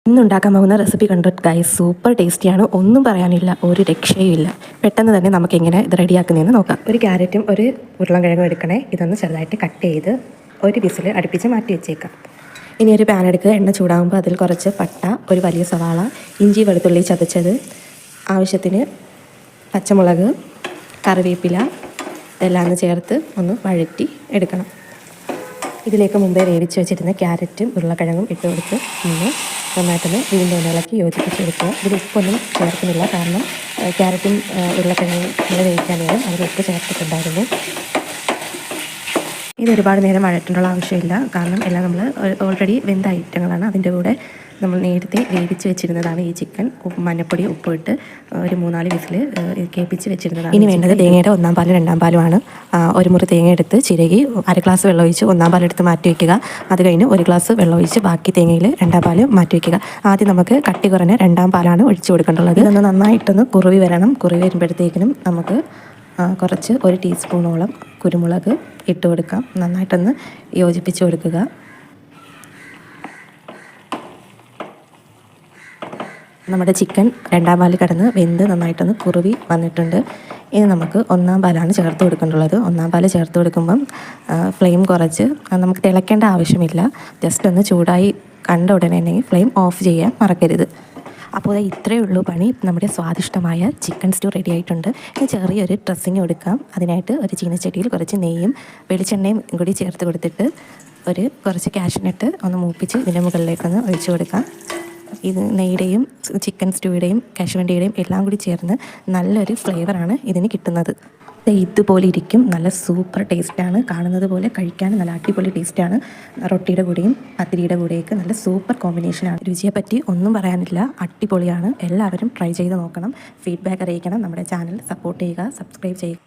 ഇന്നുണ്ടാക്കാൻ പോകുന്ന റെസിപ്പി കണ്ടിട്ട് guys super ടേസ്റ്റിയാണ്. ഒന്നും പറയാനില്ല, ഒരു രക്ഷയുമില്ല. പെട്ടെന്ന് തന്നെ നമുക്ക് എങ്ങനെ ഇത് റെഡിയാക്കുന്നതെന്ന് നോക്കാം. ഒരു ക്യാരറ്റും ഒരു ഉരുളൻകിഴങ്ങും എടുക്കണേ. ഇതൊന്ന് ചെറുതായിട്ട് കട്ട് ചെയ്ത് ഒരു വിസിൽ അടുപ്പിച്ച് മാറ്റി വെച്ചേക്കാം. ഇനി ഒരു പാൻ എടുക്കുക. എണ്ണ ചൂടാകുമ്പോൾ അതിൽ കുറച്ച് പട്ട, ഒരു വലിയ സവാള, ഇഞ്ചി വെളുത്തുള്ളി ചതച്ചത്, ആവശ്യത്തിന് പച്ചമുളക്, കറിവേപ്പില ഇതെല്ലാം ഒന്ന് ചേർത്ത് ഒന്ന് വഴറ്റി എടുക്കണം. ഇതിലേക്ക് മുമ്പേ വേവിച്ച് വെച്ചിരുന്ന ക്യാരറ്റും ഉരുളക്കിഴങ്ങും ഇട്ട് കൊടുത്ത് ഒന്ന് നന്നായിട്ടൊന്ന് വീണ്ടും ഇളക്കി യോജിപ്പിച്ചെടുക്കുക. ഇതിൽ ഉപ്പൊന്നും ചേർക്കുന്നില്ല, കാരണം ക്യാരറ്റും ഉരുളക്കിഴങ്ങും നമ്മൾ വേവിക്കാൻ നേരം അതിൽ ഉപ്പ് ചേർത്തിട്ടുണ്ടായിരുന്നു. ഇത് ഒരുപാട് നേരം വഴറ്റേണ്ട ആവശ്യമില്ല, കാരണം എല്ലാം നമ്മൾ ഓൾറെഡി വെന്ത ഐറ്റങ്ങളാണ്. അതിൻ്റെ കൂടെ നമ്മൾ നേരത്തെ വേവിച്ച് വെച്ചിരുന്നതാണ് ഈ ചിക്കൻ. മഞ്ഞപ്പൊടി ഉപ്പിട്ട് ഒരു 3-4 വിസിൽ കേൾപ്പിച്ച് വെച്ചിരുന്നതാണ്. ഇനി വേണ്ടത് തേങ്ങയുടെ 1-ാം പാലും 2-ാം പാലുമാണ്. ഒരു മുറി തേങ്ങ എടുത്ത് ചിരകി 1/2 ഗ്ലാസ് വെള്ളം ഒഴിച്ച് 1-ാം പാലെടുത്ത് മാറ്റി വയ്ക്കുക. അത് കഴിഞ്ഞ് 1 ഗ്ലാസ് വെള്ളം ഒഴിച്ച് ബാക്കി തേങ്ങയിൽ 2-ാം പാല് മാറ്റി വയ്ക്കുക. ആദ്യം നമുക്ക് കട്ടി കുറഞ്ഞ 2-ാം പാലാണ് ഒഴിച്ചു കൊടുക്കേണ്ടുള്ളത്. ഇതൊന്ന് നന്നായിട്ടൊന്ന് കുറുവി വരണം. കുറുവി വരുമ്പോഴത്തേക്കിനും നമുക്ക് കുറച്ച് 1 ടീസ്പൂണോളം കുരുമുളക് ഇട്ട് കൊടുക്കാം. നന്നായിട്ടൊന്ന് യോജിപ്പിച്ച് കൊടുക്കുക. നമ്മുടെ ചിക്കൻ 2-ാം പാല് കിടന്ന് വെന്ത് നന്നായിട്ടൊന്ന് കുറുവി വന്നിട്ടുണ്ട്. ഇനി നമുക്ക് 1-ാം പാലാണ് ചേർത്ത് കൊടുക്കേണ്ടുള്ളത്. 1-ാം പാല് ചേർത്ത് കൊടുക്കുമ്പം ഫ്ലെയിം കുറച്ച്, നമുക്ക് തിളയ്ക്കേണ്ട ആവശ്യമില്ല. ജസ്റ്റ് ഒന്ന് ചൂടായി കണ്ട ഉടനെ തന്നെ ഫ്ലെയിം ഓഫ് ചെയ്യാൻ മറക്കരുത്. അപ്പോൾ ഇത്രയേ ഉള്ളൂ പണി. നമ്മുടെ സ്വാദിഷ്ടമായ ചിക്കൻ സ്റ്റൂ റെഡി ആയിട്ടുണ്ട്. ഇനി ചെറിയൊരു ഡ്രസ്സിങ് കൊടുക്കാം. അതിനായിട്ട് ഒരു ചീനച്ചട്ടിയിൽ കുറച്ച് നെയ്യും വെളിച്ചെണ്ണയും കൂടി ചേർത്ത് കൊടുത്തിട്ട് കുറച്ച് കാഷ്നട്ട് ഒന്ന് മൂപ്പിച്ച് ഇതിൻ്റെ മുകളിലേക്കൊന്ന് ഒഴിച്ചു കൊടുക്കാം. ഇത് നെയ്യുടെയും ചിക്കൻ സ്റ്റൂയുടെയും കശുവണ്ടിയുടെയും എല്ലാം കൂടി ചേർന്ന് നല്ലൊരു ഫ്ലേവറാണ് ഇതിന് കിട്ടുന്നത്. ഇതുപോലെ ഇരിക്കും, നല്ല സൂപ്പർ ടേസ്റ്റാണ്. കാണുന്നത് പോലെ കഴിക്കാൻ നല്ല അടിപൊളി ടേസ്റ്റാണ്. റൊട്ടിയുടെ കൂടെയും പത്തിരിയുടെ കൂടെയൊക്കെ നല്ല സൂപ്പർ കോമ്പിനേഷനാണ്. രുചിയെപ്പറ്റി ഒന്നും പറയാനില്ല, അടിപൊളിയാണ്. എല്ലാവരും ട്രൈ ചെയ്ത് നോക്കണം. ഫീഡ്ബാക്ക് അറിയിക്കണം. നമ്മുടെ ചാനൽ സപ്പോർട്ട് ചെയ്യുക, സബ്സ്ക്രൈബ് ചെയ്യുക.